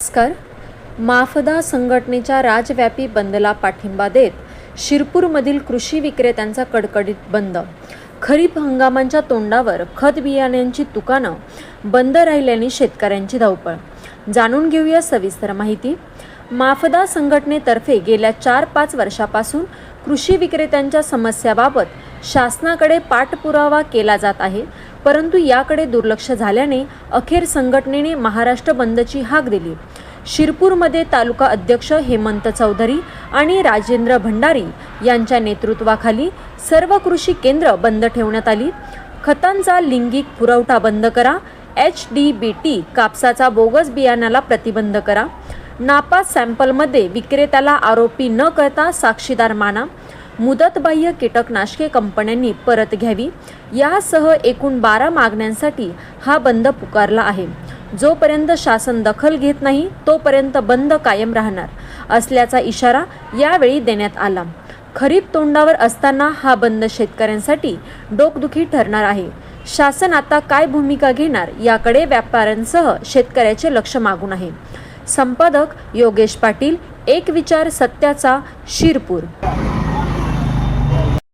नमस्कार. माफदा संघटनेच्या राज्यव्यापी बंदला पाठिंबा देत शिरपूरमधील कृषी विक्रेत्यांचा कडकडीत बंद. खरीप हंगामाच्या तोंडावर खत बियाण्यांची दुकानं बंद राहिल्याने शेतकऱ्यांची धावपळ. जाणून घेऊया सविस्तर माहिती. माफदा संघटनेतर्फे गेल्या 4-5 वर्षापासून कृषी विक्रेत्यांच्या समस्याबाबत शासनाकडे पाठपुरावा केला जात आहे, परंतु याकडे दुर्लक्ष झाल्याने अखेर संघटनेने महाराष्ट्र बंदची हाक दिली. शिरपूरमध्ये तालुका अध्यक्ष हेमंत चौधरी आणि राजेंद्र भंडारी यांच्या नेतृत्वाखाली सर्व कृषी केंद्र बंद ठेवण्यात आली. खतांचा लिंगिक पुरवठा बंद करा, HDBT कापसाचा बोगस बियाण्याला प्रतिबंध करा, नापास सॅम्पलमध्ये विक्रेत्याला आरोपी न करता साक्षीदार माना, मुदतबाह्य कीटकनाशके कंपन्यांनी परत घ्यावी, यासह एकूण 12 मागण्यांसाठी हा बंद पुकारला आहे. जोपर्यंत शासन दखल घेत नाही तोपर्यंत बंद कायम राहणार असल्याचा इशारा यावेळी देण्यात आला. खरीप तोंडावर असताना हा बंद शेतकऱ्यांसाठी डोकदुखी ठरणार आहे. शासन आता काय भूमिका घेणार याकडे व्यापाऱ्यांसह शेतकऱ्याचे लक्ष मागून आहे. संपादक योगेश पाटील, एक विचार सत्याचा, शिरपूर.